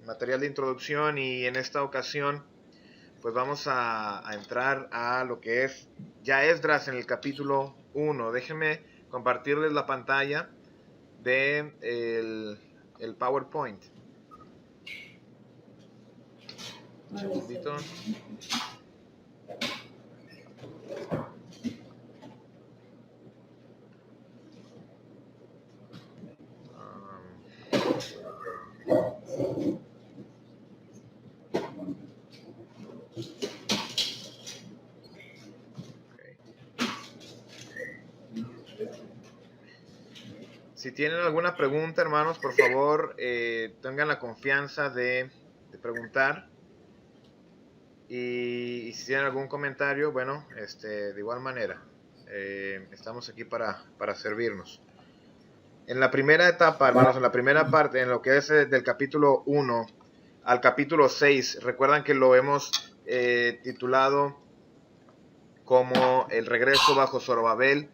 material de introducción, y en esta ocasión pues vamos a entrar a lo que es ya Esdras en el capítulo 1. Déjenme compartirles la pantalla de el PowerPoint. Un segundito. Si tienen alguna pregunta, hermanos, por favor, tengan la confianza de preguntar. Y si tienen algún comentario, bueno, de igual manera, estamos aquí para servirnos. En la primera etapa, hermanos, en la primera parte, en lo que es del capítulo 1 al capítulo 6, recuerdan que lo hemos titulado como el regreso bajo Zorobabel,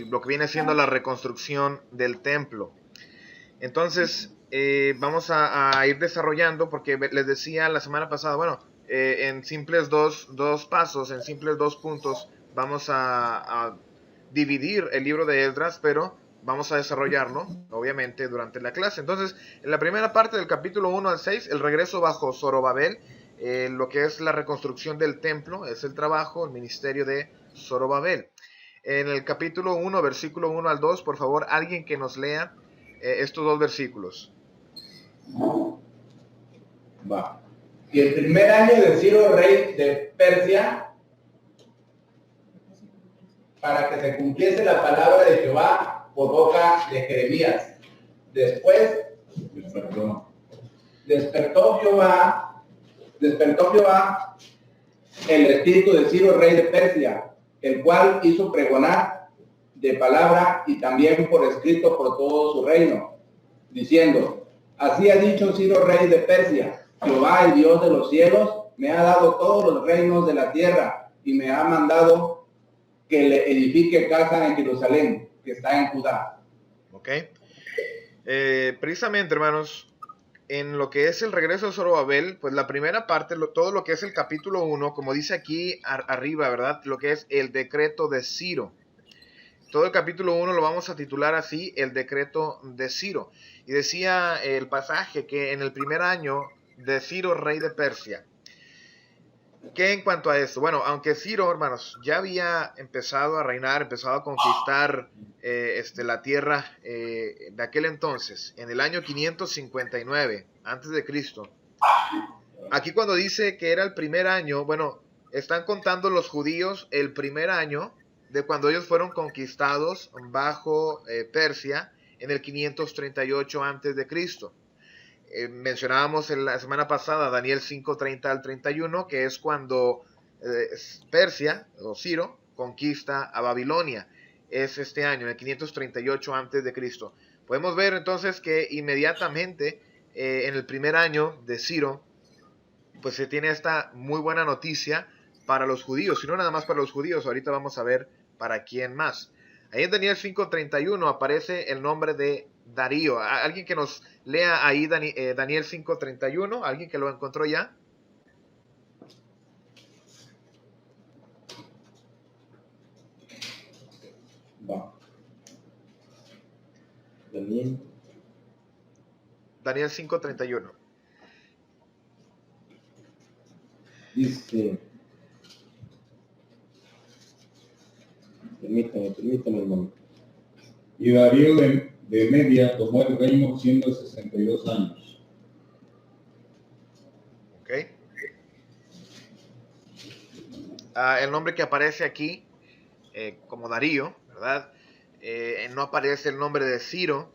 lo que viene siendo la reconstrucción del templo. Entonces, vamos a ir desarrollando, porque les decía la semana pasada, bueno, en simples dos pasos, en simples 2 puntos, vamos a dividir el libro de Esdras, pero vamos a desarrollarlo, obviamente, durante la clase. Entonces, en la primera parte del capítulo 1 al 6, el regreso bajo Zorobabel, lo que es la reconstrucción del templo, es el trabajo, el ministerio de Zorobabel. En el capítulo 1, versículo 1 al 2, por favor, alguien que nos lea estos 2 versículos. Va. Y el primer año de Ciro, rey de Persia, para que se cumpliese la palabra de Jehová por boca de Jeremías. Después despertó Jehová el espíritu de Ciro, rey de Persia, el cual hizo pregonar de palabra y también por escrito por todo su reino, diciendo: así ha dicho Ciro, rey de Persia: Jehová, el Dios de los cielos, me ha dado todos los reinos de la tierra y me ha mandado que le edifique casa en Jerusalén, que está en Judá. Ok. Precisamente, hermanos, en lo que es el regreso de Zorobabel, pues la primera parte, todo lo que es el capítulo 1, como dice aquí arriba, ¿verdad? Lo que es el decreto de Ciro. Todo el capítulo 1 lo vamos a titular así, el decreto de Ciro. Y decía el pasaje que en el primer año de Ciro, rey de Persia. ¿Qué en cuanto a esto? Bueno, aunque Ciro, hermanos, ya había empezado a reinar, empezado a conquistar la tierra de aquel entonces, en el año 559 antes de Cristo. Aquí cuando dice que era el primer año, bueno, están contando los judíos el primer año de cuando ellos fueron conquistados bajo Persia en el 538 antes de Cristo. Mencionábamos en la semana pasada Daniel 5:30 al 31, que es cuando Persia o Ciro conquista a Babilonia. Es este año, en el 538 antes de Cristo. Podemos ver entonces que inmediatamente en el primer año de Ciro, pues se tiene esta muy buena noticia para los judíos, y no nada más para los judíos, ahorita vamos a ver para quién más. Ahí en Daniel 5:31 aparece el nombre de Darío. ¿Alguien que nos lea ahí Daniel 5:31? ¿Alguien que lo encontró ya? Va. Daniel 5:31. Dice, permítame, hermano. Y Darío de Media tomó el reino siendo 62 años. Ok. El nombre que aparece aquí como Darío, ¿verdad? No aparece el nombre de Ciro,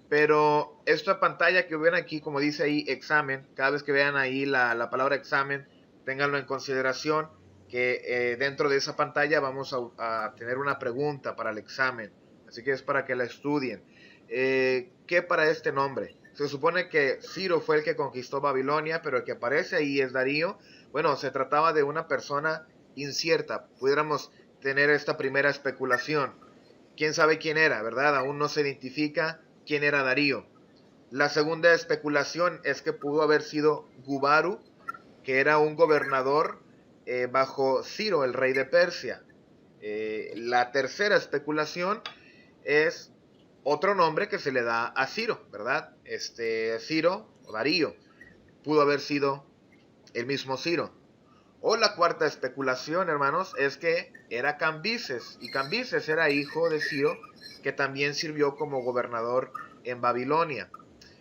pero esta pantalla que ven aquí, como dice ahí examen, cada vez que vean ahí la palabra examen, ténganlo en consideración, que dentro de esa pantalla vamos a tener una pregunta para el examen, así que es para que la estudien. ¿Qué para este nombre? Se supone que Ciro fue el que conquistó Babilonia, pero el que aparece ahí es Darío. Bueno, se trataba de una persona incierta, pudiéramos tener esta primera especulación. ¿Quién sabe quién era, verdad? Aún no se identifica quién era Darío. La segunda especulación es que pudo haber sido Gubaru, que era un gobernador bajo Ciro, el rey de Persia. La tercera especulación es otro nombre que se le da a Ciro, ¿verdad? Ciro o Darío pudo haber sido el mismo Ciro. O la cuarta especulación, hermanos, es que era Cambises, y Cambises era hijo de Ciro, que también sirvió como gobernador en Babilonia.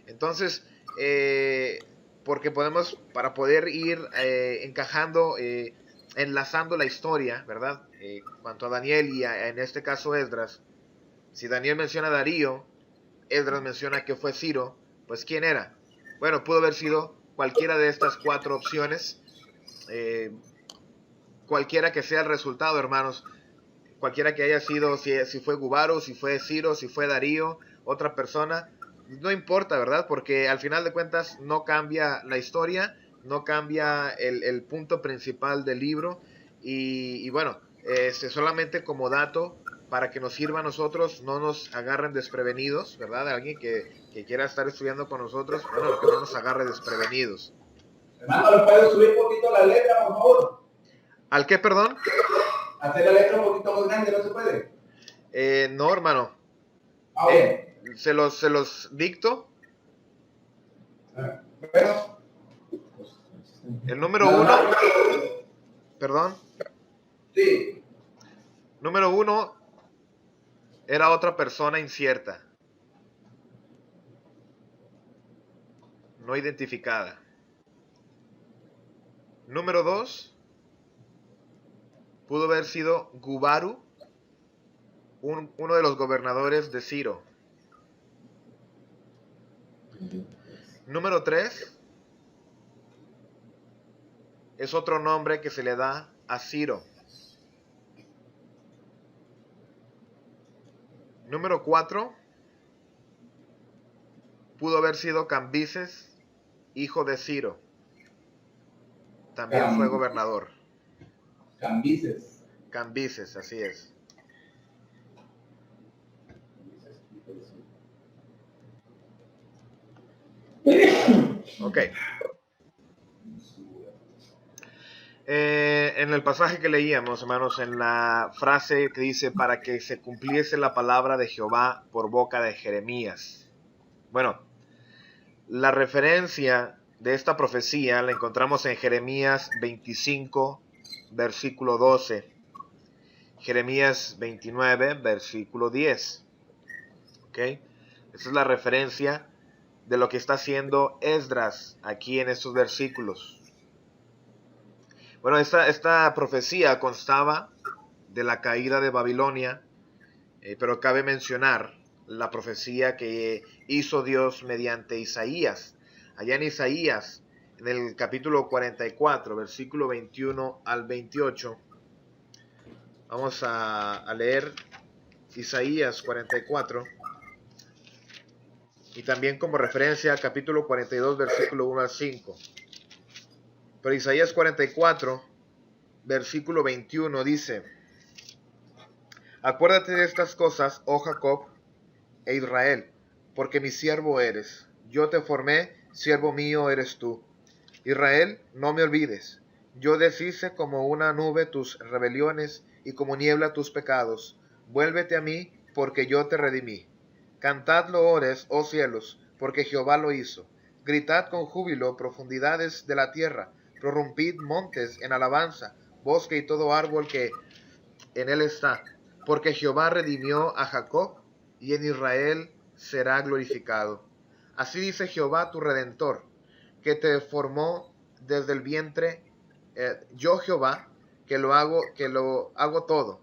Entonces, porque podemos, para poder ir encajando, enlazando la historia, ¿verdad? Cuanto a Daniel y en este caso Esdras, si Daniel menciona a Darío, Esdras menciona que fue Ciro, pues ¿quién era? Bueno, pudo haber sido cualquiera de estas cuatro opciones. Cualquiera que sea el resultado, hermanos, cualquiera que haya sido, si fue Gubaru, si fue Ciro, si fue Darío, otra persona, no importa, ¿verdad? Porque al final de cuentas no cambia la historia, no cambia el punto principal del libro, y bueno, solamente como dato para que nos sirva a nosotros, no nos agarren desprevenidos, ¿verdad? Alguien que quiera estar estudiando con nosotros, bueno, que no nos agarre desprevenidos. Hermano, ¿le puedes subir un poquito la letra, por favor? ¿Al qué, perdón? Hacer la letra un poquito más grande, ¿no se puede? No, hermano. Bien. Se los dicto. Bueno. El número 1. Perdón. Sí. Número 1 era otra persona incierta. No identificada. Número 2. Pudo haber sido Gubaru, uno de los gobernadores de Ciro. Número 3. Es otro nombre que se le da a Ciro. Número 4. Pudo haber sido Cambises, hijo de Ciro. También fue gobernador. Cambises. Cambises, así es. Ok. En el pasaje que leíamos, hermanos, en la frase que dice, para que se cumpliese la palabra de Jehová por boca de Jeremías. Bueno, la referencia de esta profecía la encontramos en Jeremías 25, versículo 12. Jeremías 29, versículo 10. ¿Ok? Esa es la referencia de lo que está haciendo Esdras aquí en estos versículos. Bueno, esta profecía constaba de la caída de Babilonia, pero cabe mencionar la profecía que hizo Dios mediante Isaías. Allá en Isaías, en el capítulo 44, versículo 21 al 28, vamos a leer Isaías 44, y también como referencia capítulo 42, versículo 1 al 5. Pero Isaías 44, versículo 21 dice, acuérdate de estas cosas, oh Jacob e Israel, porque mi siervo eres. Yo te formé, siervo mío eres tú. Israel, no me olvides. Yo deshice como una nube tus rebeliones y como niebla tus pecados. Vuélvete a mí, porque yo te redimí. Cantad loores, oh cielos, porque Jehová lo hizo. Gritad con júbilo, profundidades de la tierra. Prorrumpid montes en alabanza, bosque y todo árbol que en él está. Porque Jehová redimió a Jacob, y en Israel será glorificado. Así dice Jehová tu Redentor, que te formó desde el vientre, yo Jehová, que lo hago todo,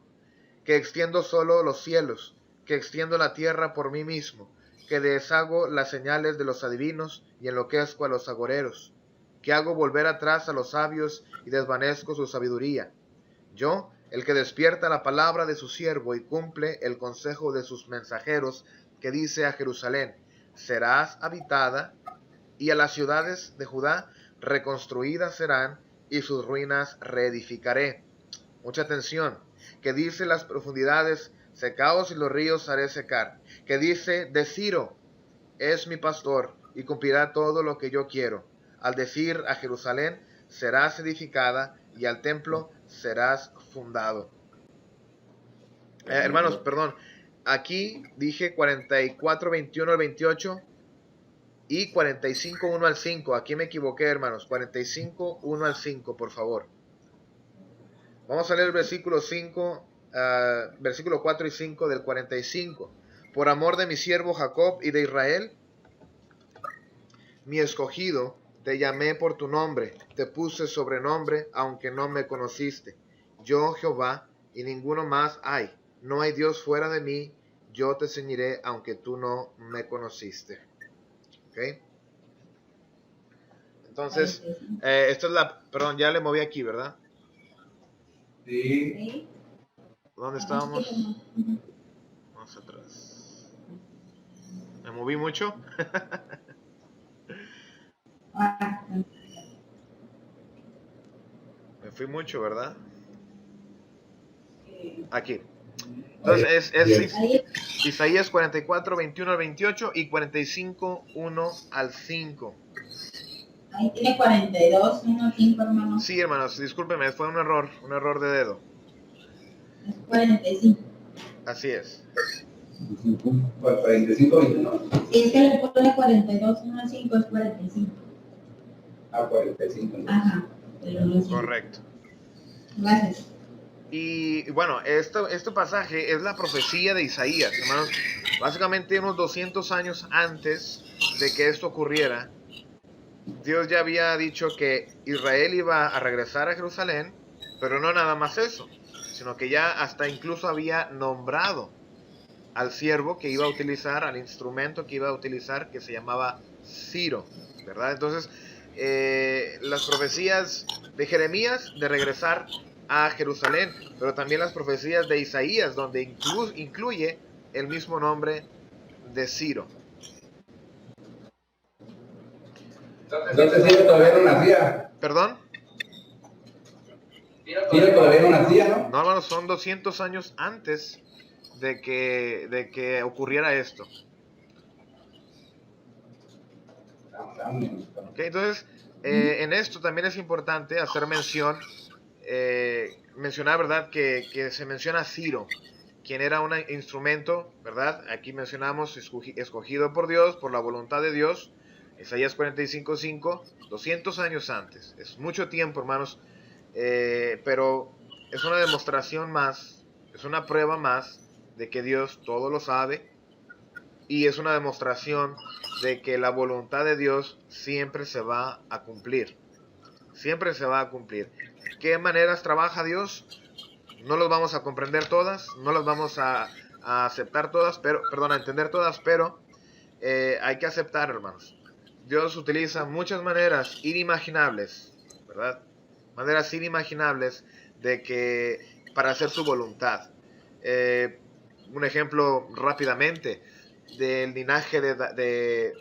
que extiendo solo los cielos, que extiendo la tierra por mí mismo, que deshago las señales de los adivinos y enloquezco a los agoreros, que hago volver atrás a los sabios y desvanezco su sabiduría. Yo, el que despierta la palabra de su siervo y cumple el consejo de sus mensajeros, que dice a Jerusalén, serás habitada, y a las ciudades de Judá reconstruidas serán, y sus ruinas reedificaré. Mucha atención, que dice las profundidades, secaos y los ríos haré secar, que dice de Ciro, es mi pastor, y cumplirá todo lo que yo quiero. Al decir a Jerusalén, serás edificada, y al templo serás fundado. Hermanos, perdón, aquí dije 44, 21 al 28 y 45, 1 al 5. Aquí me equivoqué, hermanos. 45, 1 al 5, por favor. Vamos a leer el versículo 5, versículo 4 y 5 del 45. Por amor de mi siervo Jacob y de Israel, mi escogido, te llamé por tu nombre, te puse sobrenombre, aunque no me conociste. Yo, Jehová, y ninguno más hay. No hay Dios fuera de mí, yo te ceñiré, aunque tú no me conociste. ¿Ok? Entonces, esto es la... Perdón, ya le moví aquí, ¿verdad? Sí. ¿Dónde estábamos? Vamos atrás. ¿Me moví mucho? Me fui mucho, ¿verdad? Aquí. Entonces es Isaías 44, 21 al 28 y 45, 1 al 5. Ahí tiene 42, 1 al 5, hermano. Sí, hermanos, discúlpenme, fue un error de dedo. Es 45. Así es. 45, 21. Si es que le pone 42, 1 al 5, es 45. A 45. ¿No? Ajá, pero no sé. Correcto. Gracias. Y bueno, este pasaje es la profecía de Isaías, hermanos. Básicamente unos 200 años antes de que esto ocurriera, Dios ya había dicho que Israel iba a regresar a Jerusalén, pero no nada más eso, sino que ya hasta incluso había nombrado al siervo que iba a utilizar, al instrumento que iba a utilizar, que se llamaba Ciro, ¿verdad? Entonces, las profecías de Jeremías de regresar a Jerusalén, pero también las profecías de Isaías, donde incluye el mismo nombre de Ciro. Entonces Ciro todavía no nacía. ¿Perdón? Ciro todavía no nacía, ¿no? No, hermanos, son 200 años antes de que ocurriera esto. Okay, entonces, en esto también es importante hacer mencionar, ¿verdad? Que se menciona Ciro, quien era un instrumento, ¿verdad? Aquí mencionamos escogido por Dios, por la voluntad de Dios. Isaías 45:5, 200 años antes. Es mucho tiempo, hermanos, pero es una demostración más, es una prueba más de que Dios todo lo sabe, y es una demostración de que la voluntad de Dios siempre se va a cumplir. Siempre se va a cumplir. ¿Qué maneras trabaja Dios? No los vamos a comprender todas, no las vamos a aceptar todas, pero, perdón, a entender todas, pero hay que aceptar, hermanos. Dios utiliza muchas maneras inimaginables, ¿verdad? Maneras inimaginables para hacer su voluntad. Un ejemplo rápidamente del linaje de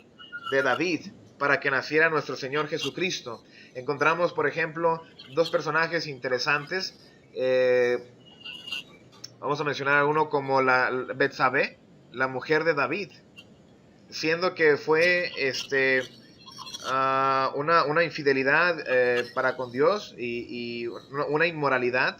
David, para que naciera nuestro Señor Jesucristo. Encontramos, por ejemplo, dos personajes interesantes. Vamos a mencionar uno como la Betsabé, la mujer de David, siendo que fue una infidelidad para con Dios y una inmoralidad.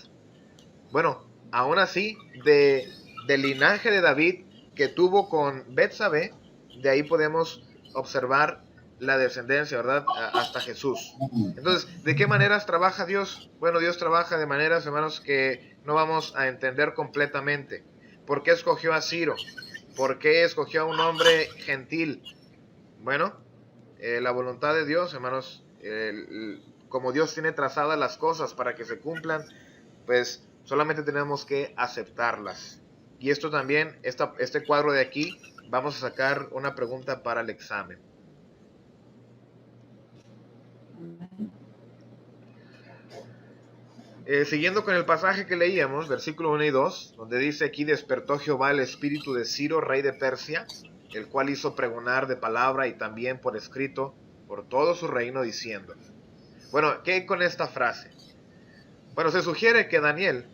Bueno, aún así, del linaje de David que tuvo con Betsabé, de ahí podemos observar la descendencia, ¿verdad? Hasta Jesús. Entonces, ¿de qué maneras trabaja Dios? Bueno, Dios trabaja de maneras, hermanos, que no vamos a entender completamente. ¿Por qué escogió a Ciro? ¿Por qué escogió a un hombre gentil? Bueno, la voluntad de Dios, hermanos, como Dios tiene trazadas las cosas para que se cumplan, pues solamente tenemos que aceptarlas. Y esto también, este cuadro de aquí, vamos a sacar una pregunta para el examen. Siguiendo con el pasaje que leíamos, versículo 1 y 2, donde dice aquí: despertó Jehová el espíritu de Ciro, rey de Persia, el cual hizo pregonar de palabra y también por escrito por todo su reino, diciendo. Bueno, ¿qué hay con esta frase? Bueno, se sugiere que Daniel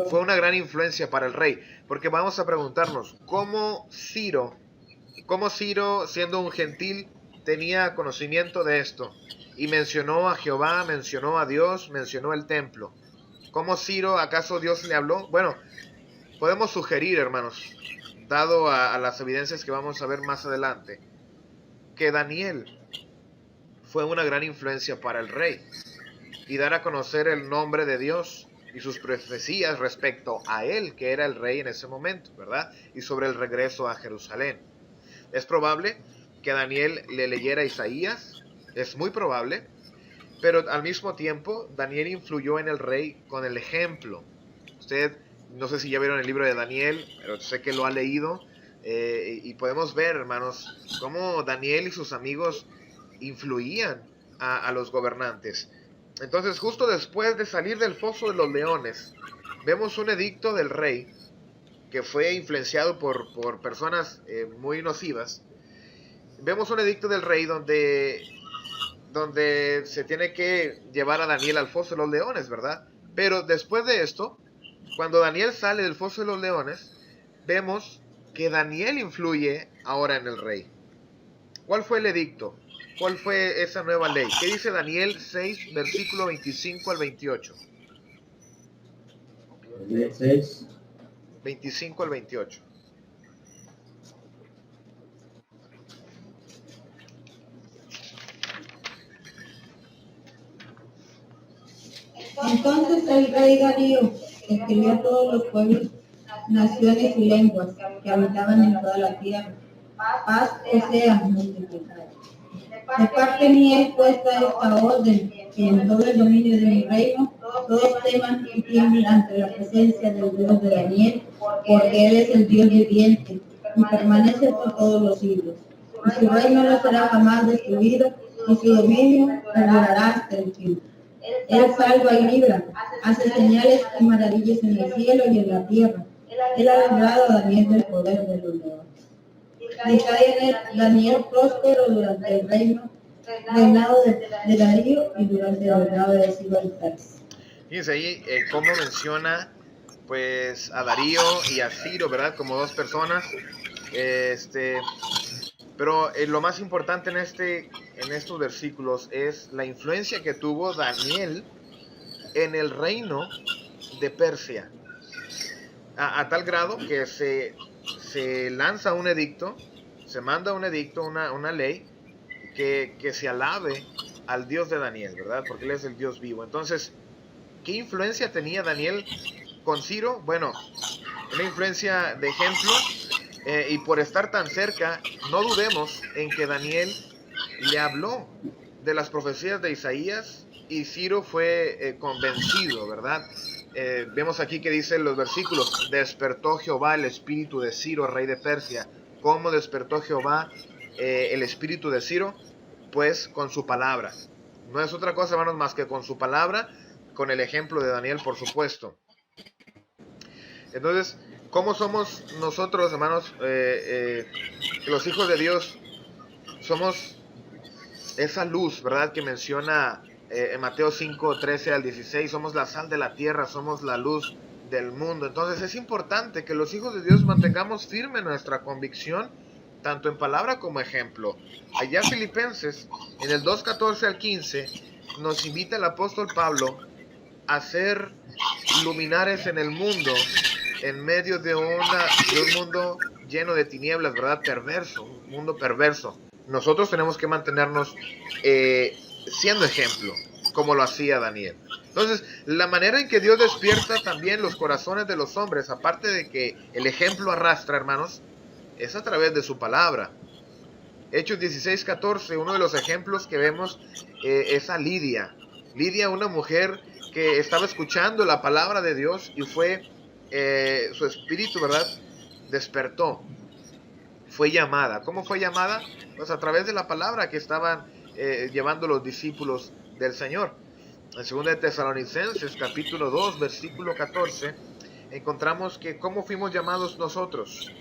fue una gran influencia para el rey, porque vamos a preguntarnos, ¿cómo Ciro cómo Ciro, siendo un gentil, tenía conocimiento de esto. Y mencionó a Jehová, mencionó a Dios, mencionó el templo. ¿Cómo Ciro, acaso Dios le habló? Bueno, podemos sugerir, hermanos, dado a las evidencias que vamos a ver más adelante, que Daniel fue una gran influencia para el rey y dar a conocer el nombre de Dios y sus profecías respecto a él, que era el rey en ese momento, ¿verdad? Y sobre el regreso a Jerusalén. Es probable que Daniel le leyera Isaías, es muy probable, pero al mismo tiempo Daniel influyó en el rey con el ejemplo. Usted, no sé si ya vieron el libro de Daniel, pero sé que lo ha leído, y podemos ver, hermanos, cómo Daniel y sus amigos influían a los gobernantes. Entonces, justo después de salir del foso de los leones, vemos un edicto del rey que fue influenciado por personas muy nocivas. Vemos un edicto del rey donde se tiene que llevar a Daniel al foso de los leones, ¿verdad? Pero después de esto, cuando Daniel sale del foso de los leones, vemos que Daniel influye ahora en el rey. ¿Cuál fue el edicto? ¿Cuál fue esa nueva ley? ¿Qué dice Daniel 6, versículo 25 al 28? Daniel 6. 25 al 28. Entonces el rey Darío escribió a todos los pueblos, naciones y lenguas que habitaban en toda la tierra: paz os sea multiplicada. De parte mía es puesta esta orden, que en todo el dominio de mi reino todos teman y tiemblen ante la presencia del Dios de Daniel, porque Él es el Dios viviente y permanece por todos los siglos. Y su reino no será jamás destruido, y su dominio perdurará hasta el fin. Él salva y libra, hace señales y maravillas en el cielo y en la tierra. Él ha librado a Daniel del poder de los leones. Y Daniel próspero durante el reinado de Darío y durante el reinado de Ciro el Persa. Fíjense ahí cómo menciona pues a Darío y a Ciro, ¿verdad? Como dos personas. Pero lo más importante en estos versículos es la influencia que tuvo Daniel en el reino de Persia. A tal grado que se lanza un edicto, se manda un edicto, una ley, que se alabe al Dios de Daniel, ¿verdad? Porque Él es el Dios vivo. Entonces, ¿qué influencia tenía Daniel con Ciro? Bueno, una influencia de ejemplo, y por estar tan cerca, no dudemos en que Daniel le habló de las profecías de Isaías y Ciro fue convencido, ¿verdad? Vemos aquí que dicen los versículos: despertó Jehová el espíritu de Ciro, rey de Persia. ¿Cómo despertó Jehová el espíritu de Ciro? Pues con su palabra. No es otra cosa, hermanos, más que con su palabra, con el ejemplo de Daniel, por supuesto. Entonces, ¿cómo somos nosotros, hermanos, los hijos de Dios? Somos esa luz, ¿verdad?, que menciona en Mateo 5, 13 al 16, somos la sal de la tierra, somos la luz del mundo. Entonces es importante que los hijos de Dios mantengamos firme nuestra convicción, tanto en palabra como ejemplo. Allá Filipenses, en el 2, 14 al 15, nos invita el apóstol Pablo a ser luminares en el mundo, en medio de un mundo lleno de tinieblas, ¿verdad?, perverso, un mundo perverso. Nosotros tenemos que mantenernos siendo ejemplo, como lo hacía Daniel. Entonces, la manera en que Dios despierta también los corazones de los hombres, aparte de que el ejemplo arrastra, hermanos, es a través de su palabra. Hechos 16, 14, uno de los ejemplos que vemos es a Lidia. Lidia, una mujer que estaba escuchando la palabra de Dios y fue, su espíritu, ¿verdad?, despertó. Fue llamada. ¿Cómo fue llamada? Pues a través de la palabra que estaban llevando los discípulos del Señor. En 2 de Tesalonicenses, capítulo 2, versículo 14, encontramos que cómo fuimos llamados nosotros.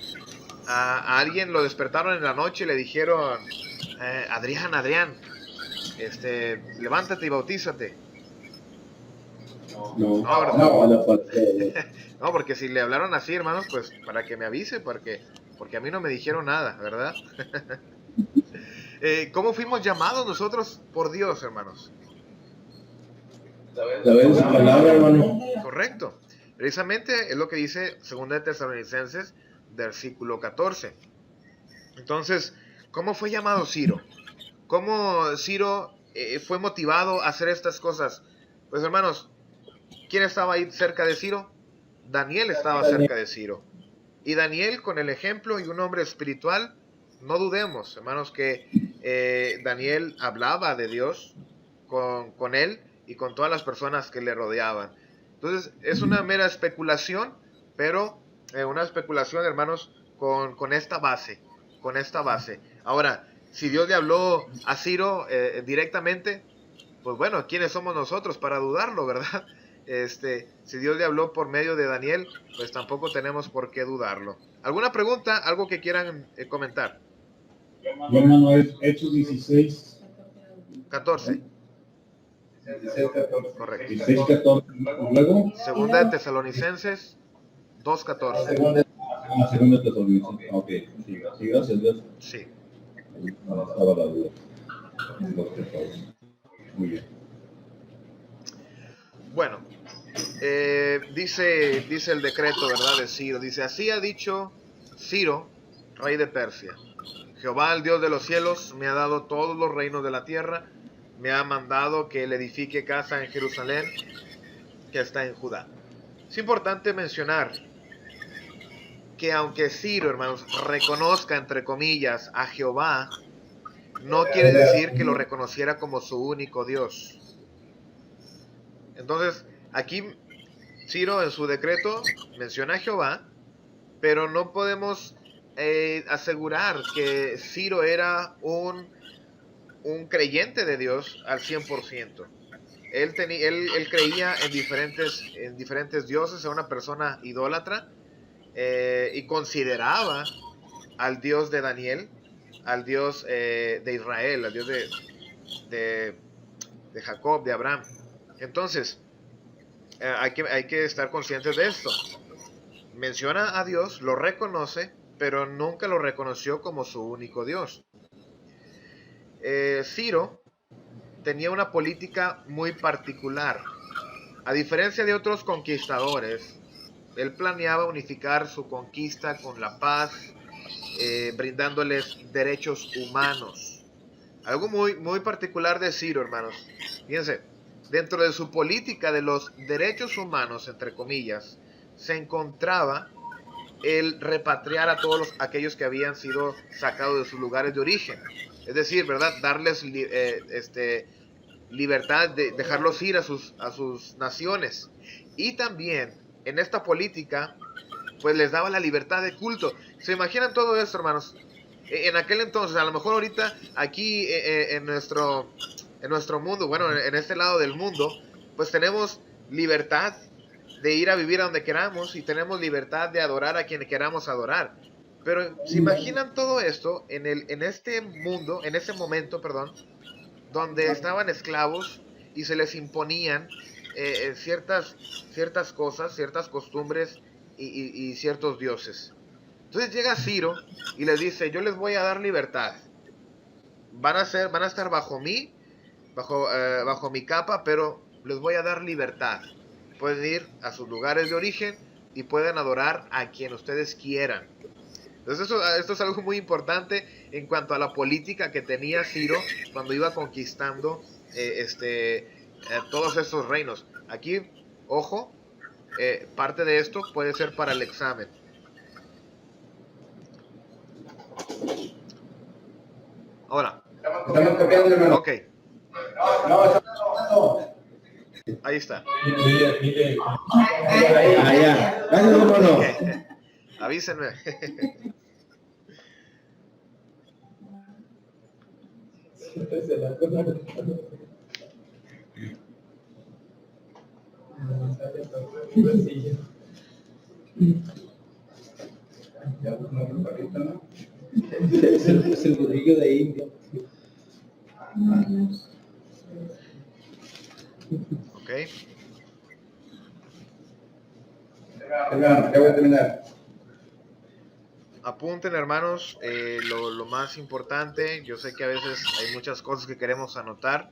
A alguien lo despertaron en la noche y le dijeron: Adrián, levántate y bautízate. No, No, porque si le hablaron así, hermanos, pues para que me avise, porque porque a mí no me dijeron nada, ¿verdad? ¿Cómo fuimos llamados nosotros por Dios, hermanos? ¿Sabes su palabra, hermano? Correcto. Precisamente es lo que dice 2 de Tesalonicenses, versículo 14. Entonces, ¿cómo fue llamado Ciro? ¿Cómo Ciro fue motivado a hacer estas cosas? Pues hermanos, ¿quién estaba ahí cerca de Ciro? Daniel estaba cerca de Ciro. Y Daniel, con el ejemplo y un hombre espiritual, no dudemos, hermanos, que Daniel hablaba de Dios con él y con todas las personas que le rodeaban. Entonces, es una mera especulación, pero una especulación, hermanos, con esta base, con esta base. Ahora, si Dios le habló a Ciro directamente, pues bueno, ¿quiénes somos nosotros para dudarlo, verdad? Si Dios le habló por medio de Daniel, pues tampoco tenemos por qué dudarlo. ¿Alguna pregunta? ¿Algo que quieran comentar? Mi hermano, es Hechos 16, 14. 16, 14. Correcto. 16, 14. Luego, Segunda de Tesalonicenses 2:14. la segunda Tesalonicenses. Ok, sí, sí, gracias, Dios. Sí. Ahí estaba la duda. 2, 14. Muy bien. Bueno, dice el decreto, ¿verdad? De Ciro. Dice, así ha dicho Ciro, rey de Persia. Jehová, el Dios de los cielos, me ha dado todos los reinos de la tierra. Me ha mandado que le edifique casa en Jerusalén, que está en Judá. Es importante mencionar que aunque Ciro, hermanos, reconozca, entre comillas, a Jehová, no quiere decir que lo reconociera como su único Dios. Entonces, aquí Ciro en su decreto menciona a Jehová, pero no podemos asegurar que Ciro era un creyente de Dios al 100%. Él creía en diferentes dioses, era una persona idólatra, y consideraba al Dios de Daniel, al Dios de Israel, al Dios de Jacob, de Abraham. Entonces, hay que estar conscientes de esto. Menciona a Dios, lo reconoce, pero nunca lo reconoció como su único Dios. Ciro tenía una política muy particular. A diferencia de otros conquistadores, él planeaba unificar su conquista con la paz, brindándoles derechos humanos. Algo muy particular de Ciro, hermanos. Fíjense, dentro de su política de los derechos humanos, entre comillas, se encontraba el repatriar a todos aquellos que habían sido sacados de sus lugares de origen. Es decir, ¿verdad? Darles libertad, de dejarlos ir a sus naciones. Y también, en esta política, pues les daba la libertad de culto. ¿Se imaginan todo esto, hermanos? En aquel entonces, a lo mejor ahorita, aquí en nuestro mundo, bueno, en este lado del mundo, pues tenemos libertad de ir a vivir a donde queramos y tenemos libertad de adorar a quien queramos adorar. Pero ¿se imaginan todo esto en este mundo, en ese momento, perdón, donde estaban esclavos y se les imponían ciertas cosas, ciertas costumbres y ciertos dioses? Entonces llega Ciro y les dice, yo les voy a dar libertad. Van a estar bajo mi capa, pero les voy a dar libertad. Pueden ir a sus lugares de origen y pueden adorar a quien ustedes quieran. Entonces esto es algo muy importante en cuanto a la política que tenía Ciro cuando iba conquistando todos estos reinos. Aquí, ojo, parte de esto puede ser para el examen. Ahora. Estamos copiando, hermano. Ok. No, estamos... Ahí está. Allá. Gracias, hermano. Avísenme. Es el burrillo de India. Ok. Hermano, ya voy a terminar. apunten, hermanos, lo más importante. Yo sé que a veces hay muchas cosas que queremos anotar.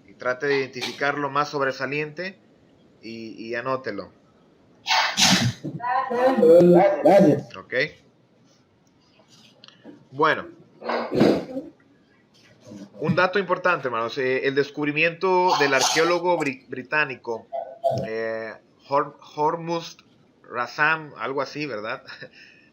Y trate de identificar lo más sobresaliente y anótelo. Gracias. ¿Ok? Bueno. Un dato importante, hermanos. El descubrimiento del arqueólogo británico Hormuzd Rassam, algo así, ¿verdad?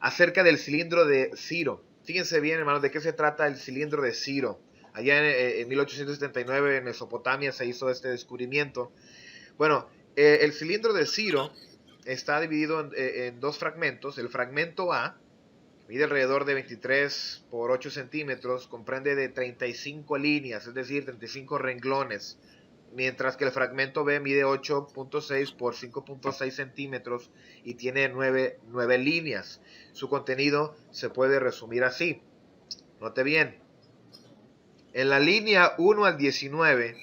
Acerca del cilindro de Ciro. Fíjense bien, hermanos, de qué se trata el cilindro de Ciro. Allá en 1879 en Mesopotamia se hizo este descubrimiento. Bueno, el cilindro de Ciro está dividido en dos fragmentos. El fragmento A mide alrededor de 23 por 8 centímetros, comprende de 35 líneas, es decir, 35 renglones, mientras que el fragmento B mide 8.6 por 5.6 centímetros y tiene 9 líneas. Su contenido se puede resumir así. Note bien. En la línea 1 al 19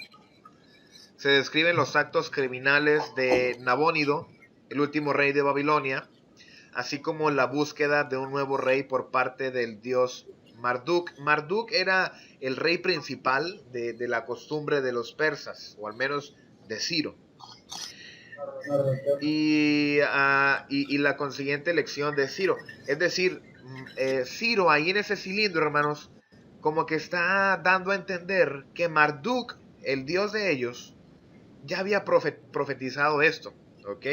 se describen los actos criminales de Nabónido, el último rey de Babilonia, así como la búsqueda de un nuevo rey por parte del dios Marduk. Marduk era el rey principal de la costumbre de los persas, o al menos de Ciro. Y la consiguiente elección de Ciro. Es decir, Ciro ahí en ese cilindro, hermanos, como que está dando a entender que Marduk, el dios de ellos, ya había profetizado esto, ¿ok?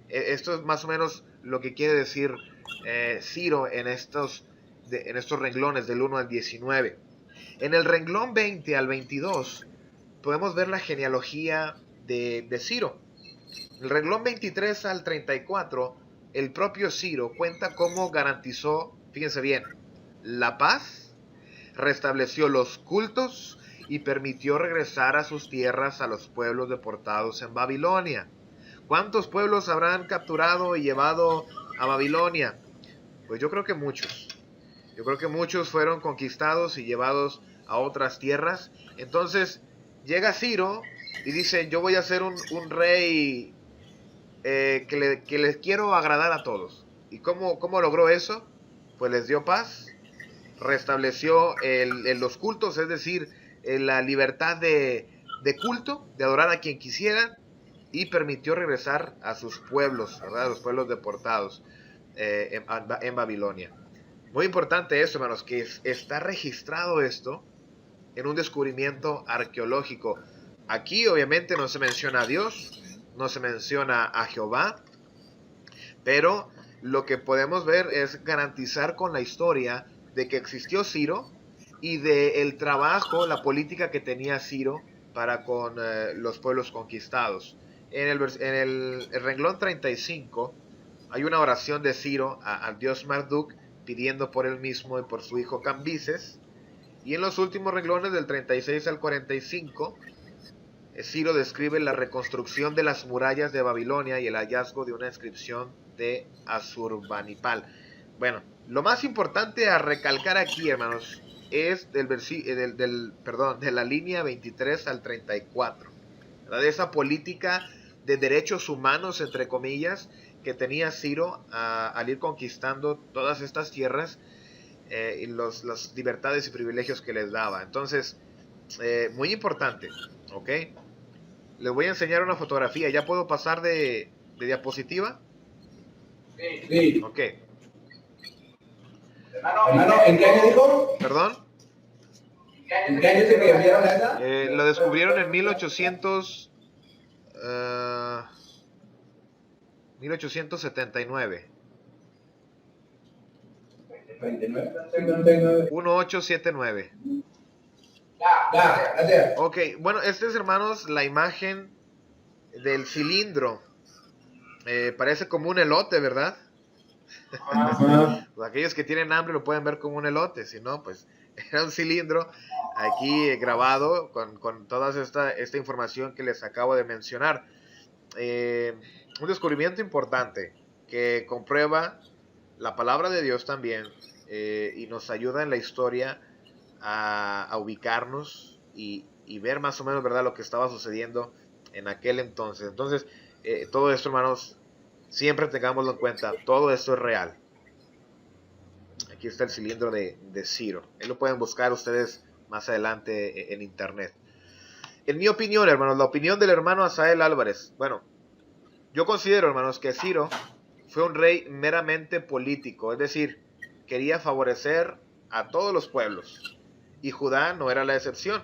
Esto es más o menos lo que quiere decir Ciro en estos renglones del 1 al 19. En el renglón 20 al 22 podemos ver la genealogía de Ciro. El renglón 23 al 34, el propio Ciro cuenta cómo garantizó, fíjense bien, la paz, restableció los cultos y permitió regresar a sus tierras a los pueblos deportados en Babilonia. ¿Cuántos pueblos habrán capturado y llevado a Babilonia? Pues yo creo que muchos. Yo creo que muchos fueron conquistados y llevados a otras tierras. Entonces llega Ciro y dice, yo voy a ser un rey que les quiero agradar a todos. ¿Y cómo logró eso? Pues les dio paz, restableció los cultos, es decir, la libertad de culto, de adorar a quien quisiera, y permitió regresar a sus pueblos, ¿verdad? A los pueblos deportados en Babilonia. Muy importante eso, hermanos, que está registrado esto en un descubrimiento arqueológico. Aquí obviamente no se menciona a Dios, no se menciona a Jehová, pero lo que podemos ver es garantizar con la historia de que existió Ciro y del trabajo, la política que tenía Ciro para con los pueblos conquistados. En el renglón 35 hay una oración de Ciro al dios Marduk pidiendo por él mismo y por su hijo Cambises. Y en los últimos renglones del 36 al 45, Ciro describe la reconstrucción de las murallas de Babilonia y el hallazgo de una inscripción de Asurbanipal. Bueno, lo más importante a recalcar aquí, hermanos, es de la línea 23 al 34, ¿verdad? De esa política de derechos humanos, entre comillas, que tenía Ciro al ir conquistando todas estas tierras, y las libertades y privilegios que les daba. Entonces, muy importante, ¿ok? Les voy a enseñar una fotografía. ¿Ya puedo pasar de diapositiva? Sí. Ok. Hermano, ¿en qué año dijo? ¿Perdón? ¿En qué año se cambiaron esa? Lo descubrieron en 1879. 29. 1879. Ya, gracias. Ok, bueno, esta es, hermanos, la imagen del cilindro. Parece como un elote, ¿verdad? Pues aquellos que tienen hambre lo pueden ver como un elote, si no, pues era un cilindro aquí grabado con toda esta información que les acabo de mencionar. Un descubrimiento importante que comprueba la palabra de Dios también, y nos ayuda en la historia a ubicarnos y ver más o menos, ¿verdad?, lo que estaba sucediendo en aquel entonces. Entonces, todo esto, hermanos, siempre tengámoslo en cuenta, todo esto es real. Aquí está el cilindro de Ciro. Ahí lo pueden buscar ustedes más adelante en internet. En mi opinión, hermanos, la opinión del hermano Asael Álvarez. Bueno, yo considero, hermanos, que Ciro fue un rey meramente político. Es decir, quería favorecer a todos los pueblos. Y Judá no era la excepción.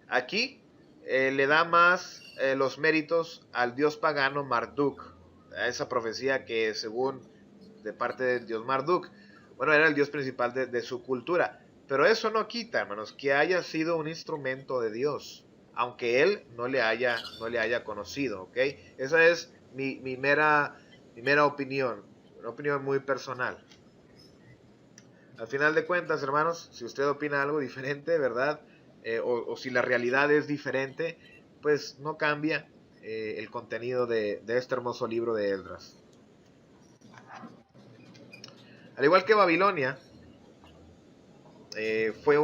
Aquí le da más los méritos al dios pagano Marduk. A esa profecía que según de parte del dios Marduk, bueno, era el dios principal de su cultura. Pero eso no quita, hermanos, que haya sido un instrumento de Dios, aunque él no le haya conocido, ¿ok? Esa es mi mera opinión, una opinión muy personal. Al final de cuentas, hermanos, si usted opina algo diferente, ¿verdad? O si la realidad es diferente, pues no cambia el contenido de este hermoso libro de Esdras. Al igual que Babilonia, fue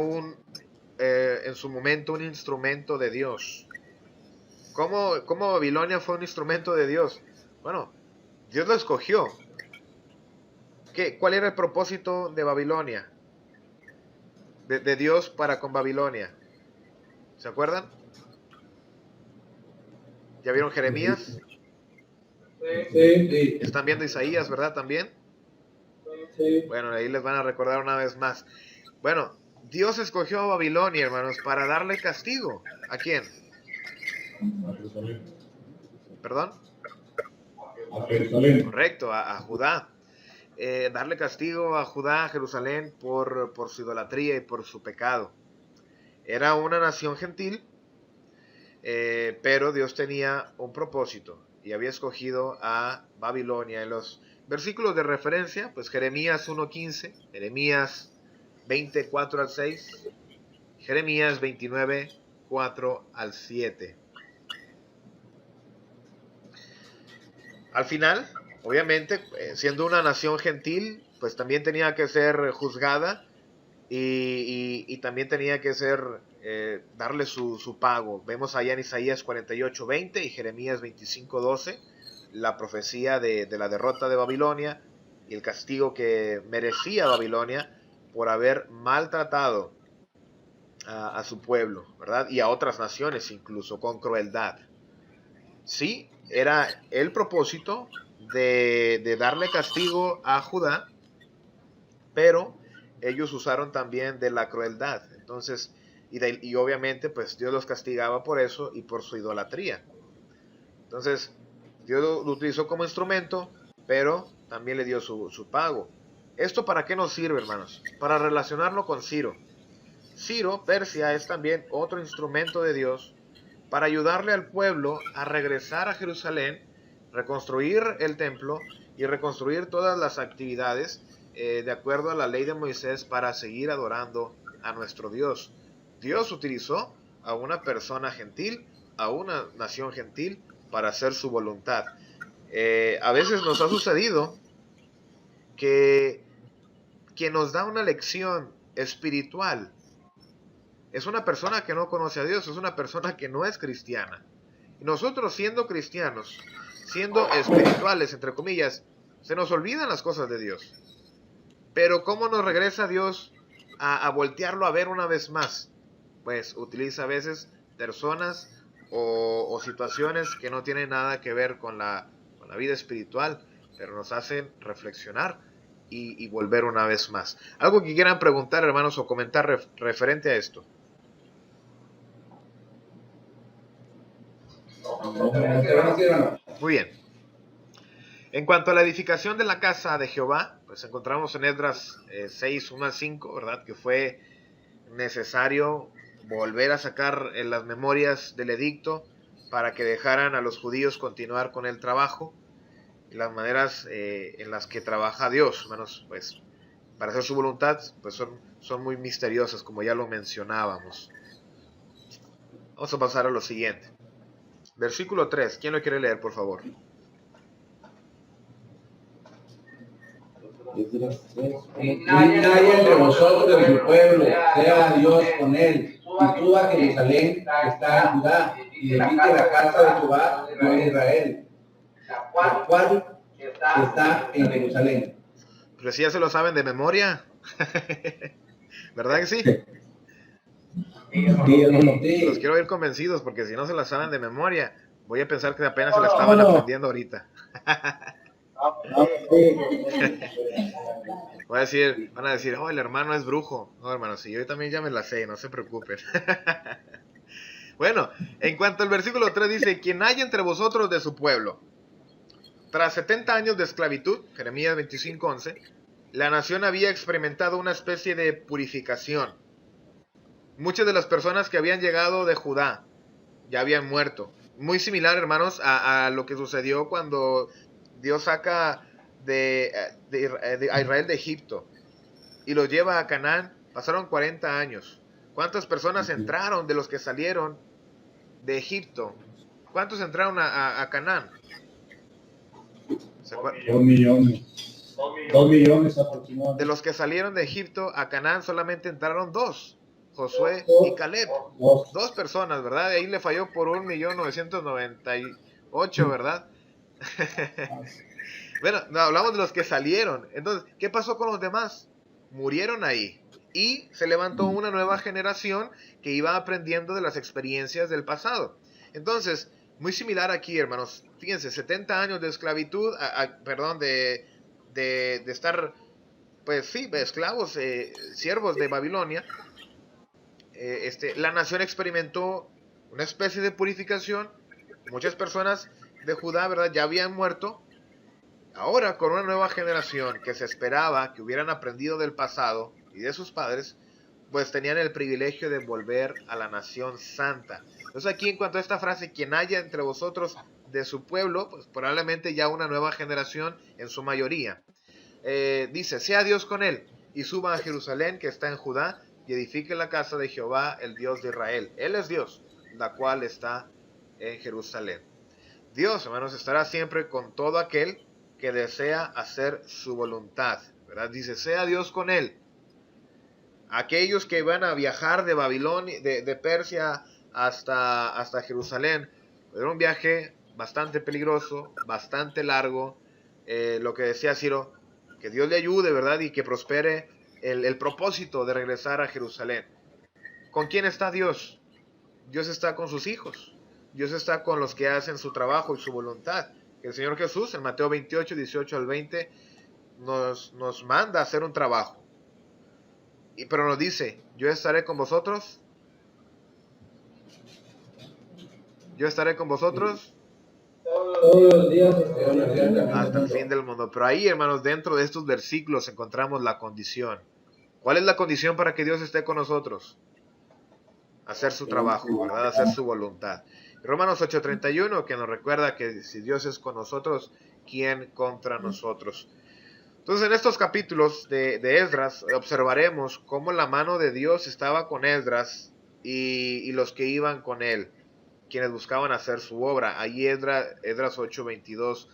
en su momento un instrumento de Dios. ¿Cómo Babilonia fue un instrumento de Dios? Bueno, Dios lo escogió. ¿Cuál era el propósito de Babilonia? De Dios para con Babilonia. ¿Se acuerdan? ¿Ya vieron Jeremías? Sí. ¿Están viendo Isaías, verdad? ¿También? Sí. Bueno, ahí les van a recordar una vez más. Bueno, Dios escogió a Babilonia, hermanos, para darle castigo. ¿A quién? A Jerusalén. ¿Perdón? A Jerusalén. Correcto, a Judá. Darle castigo a Judá, a Jerusalén, por su idolatría y por su pecado. Era una nación gentil, pero Dios tenía un propósito y había escogido a Babilonia. En los versículos de referencia, pues Jeremías 1:15, Jeremías 20:4 al 6, Jeremías 29:4 al 7. Al final, obviamente, siendo una nación gentil, pues también tenía que ser juzgada y también tenía que ser darle su pago. Vemos allá en Isaías 48:20 y Jeremías 25:12 la profecía de la derrota de Babilonia y el castigo que merecía Babilonia por haber maltratado a su pueblo, ¿verdad? Y a otras naciones incluso, con crueldad. Sí, era el propósito de darle castigo a Judá, pero ellos usaron también de la crueldad. Entonces, y obviamente, pues Dios los castigaba por eso y por su idolatría. Entonces, Dios lo utilizó como instrumento, pero también le dio su pago. ¿Esto para qué nos sirve, hermanos? Para relacionarlo con Ciro. Ciro, Persia, es también otro instrumento de Dios para ayudarle al pueblo a regresar a Jerusalén, reconstruir el templo y reconstruir todas las actividades de acuerdo a la ley de Moisés para seguir adorando a nuestro Dios. Dios utilizó a una persona gentil, a una nación gentil, para hacer su voluntad. A veces nos ha sucedido que quien nos da una lección espiritual es una persona que no conoce a Dios, es una persona que no es cristiana. Y nosotros, siendo cristianos, siendo espirituales, entre comillas, se nos olvidan las cosas de Dios. Pero ¿cómo nos regresa Dios a voltearlo a ver una vez más? Pues utiliza a veces personas o situaciones que no tienen nada que ver con la vida espiritual, pero nos hacen reflexionar y volver una vez más. ¿Algo que quieran preguntar, hermanos, o comentar referente a esto? Muy bien. En cuanto a la edificación de la casa de Jehová, pues encontramos en Esdras 6, 1 al 5, ¿verdad? Que fue necesario volver a sacar en las memorias del edicto para que dejaran a los judíos continuar con el trabajo y las maneras en las que trabaja Dios, hermanos, pues para hacer su voluntad, pues son muy misteriosas, como ya lo mencionábamos. Vamos a pasar a lo siguiente. Versículo 3. ¿Quién lo quiere leer, por favor? Nadie entre vosotros de su pueblo, sea Dios con él, y tú a Jerusalén, que está en Judá, y edifique la casa de Jehová, Dios de Israel, la cual está en Jerusalén. Pero si ya se lo saben de memoria. ¿Verdad que sí? Sí, hermano, sí. Los quiero ir convencidos, porque si no se la saben de memoria, voy a pensar que apenas se la estaban aprendiendo ahorita. Van a decir, oh, el hermano es brujo. No, hermano, si yo también ya me la sé, no se preocupen. Bueno, en cuanto al versículo 3 dice, quien haya entre vosotros de su pueblo. Tras 70 años de esclavitud, Jeremías 25:11, la nación había experimentado una especie de purificación. Muchas de las personas que habían llegado de Judá ya habían muerto. Muy similar, hermanos, a lo que sucedió cuando Dios saca a Israel de Egipto y los lleva a Canaán. Pasaron 40 años. ¿Cuántas personas entraron de los que salieron de Egipto? ¿Cuántos entraron a Canaán? 2 millones. 2 millones aproximadamente. De los que salieron de Egipto a Canaán solamente entraron 2. Josué y Caleb. 2 personas, ¿verdad? De ahí le falló por 1.998.000, ¿verdad? Bueno, no, hablamos de los que salieron. Entonces, ¿qué pasó con los demás? Murieron ahí. Y se levantó una nueva generación que iba aprendiendo de las experiencias del pasado. Entonces, muy similar aquí, hermanos. Fíjense, 70 años de esclavitud, de estar, pues sí, esclavos, siervos de Babilonia. La nación experimentó una especie de purificación. Muchas personas de Judá, ¿verdad?, ya habían muerto. Ahora, con una nueva generación que se esperaba que hubieran aprendido del pasado y de sus padres, pues tenían el privilegio de volver a la nación santa. Entonces aquí, en cuanto a esta frase, quien haya entre vosotros de su pueblo, pues probablemente ya una nueva generación en su mayoría. Dice, sea Dios con él, y suba a Jerusalén, que está en Judá, y edifique la casa de Jehová, el Dios de Israel. Él es Dios, la cual está en Jerusalén. Dios, hermanos, estará siempre con todo aquel que desea hacer su voluntad, ¿verdad? Dice, sea Dios con él. Aquellos que van a viajar de Babilonia, de Persia hasta Jerusalén, era un viaje bastante peligroso, bastante largo. Lo que decía Ciro, que Dios le ayude, ¿verdad? Y que prospere el propósito de regresar a Jerusalén. ¿Con quién está Dios? Dios está con sus hijos. Dios está con los que hacen su trabajo y su voluntad. El Señor Jesús, en Mateo 28, 18 al 20, nos manda a hacer un trabajo. Pero nos dice, yo estaré con vosotros. Yo estaré con vosotros Todos los días hasta el fin del mundo. Pero ahí, hermanos, dentro de estos versículos encontramos la condición. ¿Cuál es la condición para que Dios esté con nosotros? Hacer su trabajo, ¿verdad? Hacer su voluntad. Romanos 8:31, que nos recuerda que si Dios es con nosotros, ¿quién contra nosotros? Entonces, en estos capítulos de Esdras observaremos cómo la mano de Dios estaba con Esdras y los que iban con él, quienes buscaban hacer su obra. Ahí Esdras 8:22,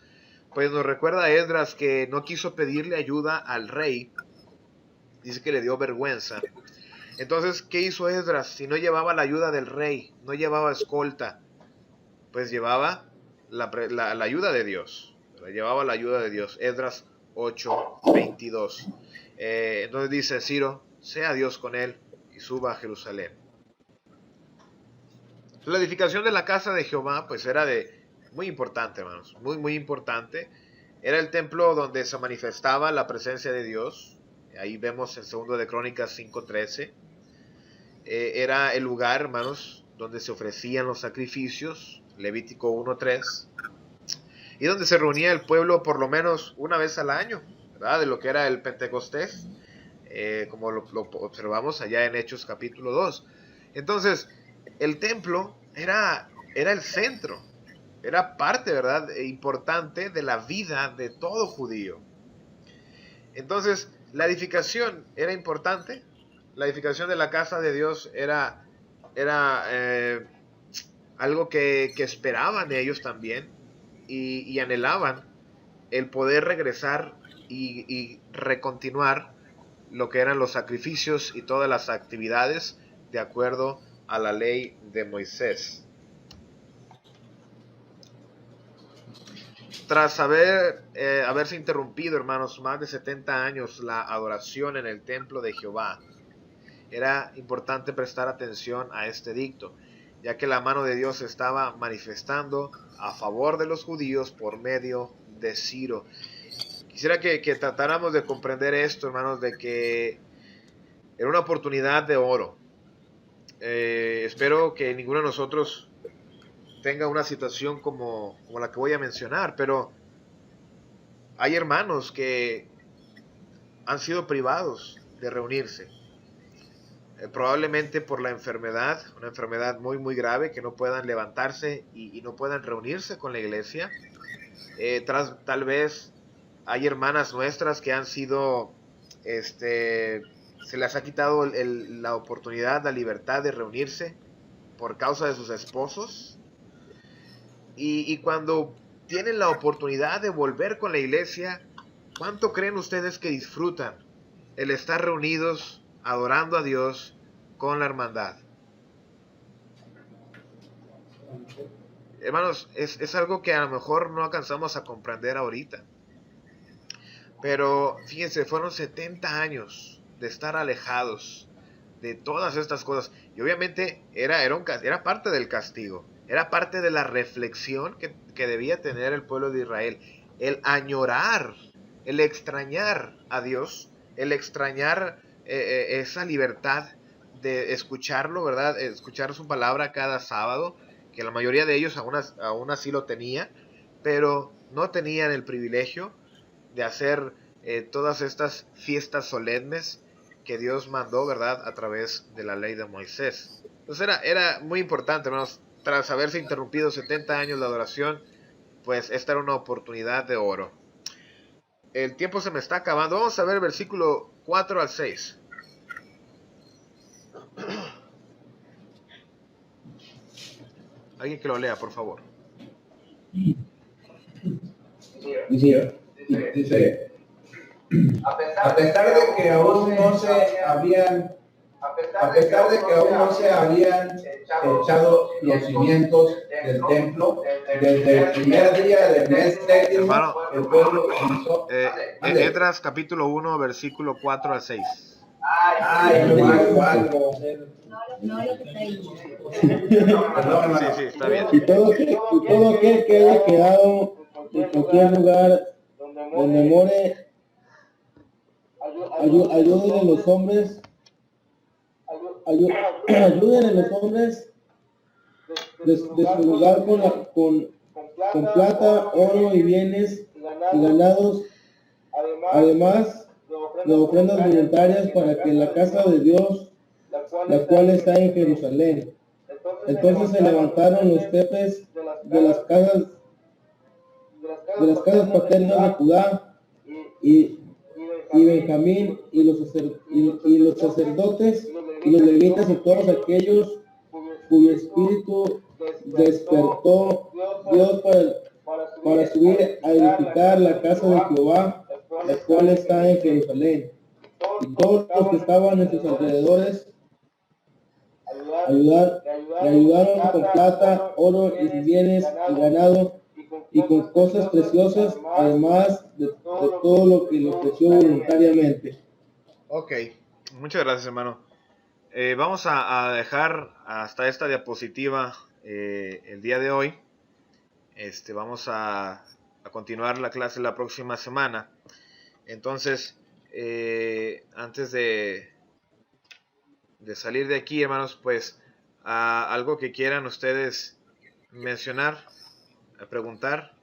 pues nos recuerda a Esdras que no quiso pedirle ayuda al rey. Dice que le dio vergüenza. Entonces, ¿qué hizo Esdras? Si no llevaba la ayuda del rey, no llevaba escolta, pues llevaba la ayuda de Dios. Llevaba la ayuda de Dios. Esdras 8:22. Entonces dice Ciro, sea Dios con él y suba a Jerusalén. La edificación de la casa de Jehová, pues era muy importante, hermanos, muy, muy importante. Era el templo donde se manifestaba la presencia de Dios. Ahí vemos en 2 de Crónicas 5:13. Era el lugar, hermanos, donde se ofrecían los sacrificios, Levítico 1:3, y donde se reunía el pueblo por lo menos una vez al año, ¿verdad? De lo que era el Pentecostés, como lo observamos allá en Hechos capítulo 2. Entonces, el templo era el centro, era parte, ¿verdad?, importante de la vida de todo judío. Entonces, la edificación era importante. La edificación de la casa de Dios era algo que esperaban de ellos también y anhelaban el poder regresar y recontinuar lo que eran los sacrificios y todas las actividades de acuerdo a la ley de Moisés. tras haberse interrumpido, hermanos, más de 70 años la adoración en el templo de Jehová, era importante prestar atención a este edicto, ya que la mano de Dios estaba manifestando a favor de los judíos por medio de Ciro. Quisiera que tratáramos de comprender esto, hermanos, de que era una oportunidad de oro. Espero que ninguno de nosotros tenga una situación como la que voy a mencionar, pero hay hermanos que han sido privados de reunirse, probablemente por la enfermedad, una enfermedad muy muy grave, que no puedan levantarse y no puedan reunirse con la iglesia. Tal vez hay hermanas nuestras que han sido, se les ha quitado la oportunidad, la libertad de reunirse por causa de sus esposos. Y cuando tienen la oportunidad de volver con la iglesia, ¿cuánto creen ustedes que disfrutan el estar reunidos adorando a Dios con la hermandad? Hermanos, es algo que a lo mejor no alcanzamos a comprender ahorita. Pero fíjense, fueron 70 años de estar alejados de todas estas cosas. Y obviamente era parte del castigo. Era parte de la reflexión que debía tener el pueblo de Israel. El añorar, el extrañar a Dios, el extrañar esa libertad de escucharlo, ¿verdad? Escuchar su palabra cada sábado, que la mayoría de ellos aún así lo tenía, pero no tenían el privilegio de hacer todas estas fiestas solemnes que Dios mandó, ¿verdad?, a través de la ley de Moisés. Entonces era muy importante, hermanos, tras haberse interrumpido 70 años de adoración, pues esta era una oportunidad de oro. El tiempo se me está acabando. Vamos a ver el versículo 4 al 6. Alguien que lo lea, por favor. Dice, a pesar de que aún no se habían echado los cimientos del templo, desde el primer día del mes séptimo, hermano, el pueblo comenzó. Esdras capítulo 1, versículo 4 al 6. No lo que está ahí. Sí, está bien. Y todo aquel que haya quedado en cualquier lugar donde more, ayuden a los hombres, ayuden a los hombres de su lugar con plata, oro y bienes y ganados, además de ofrendas voluntarias para que la casa de Dios, la cual está en Jerusalén. Entonces se levantaron los jefes de las casas paternas de Judá y Benjamín y los sacerdotes y los levitas y todos aquellos cuyo espíritu despertó Dios para subir a edificar la casa de Jehová, la cual está en Jerusalén. Y todos los que estaban en sus alrededores ayudaron con plata, oro y bienes y ganado y con cosas preciosas, además de todo lo que le ofreció voluntariamente. Ok, muchas gracias, hermano. Vamos a dejar hasta esta diapositiva el día de hoy. Vamos a continuar la clase la próxima semana. Entonces, antes de salir de aquí, hermanos, pues algo que quieran ustedes mencionar, preguntar.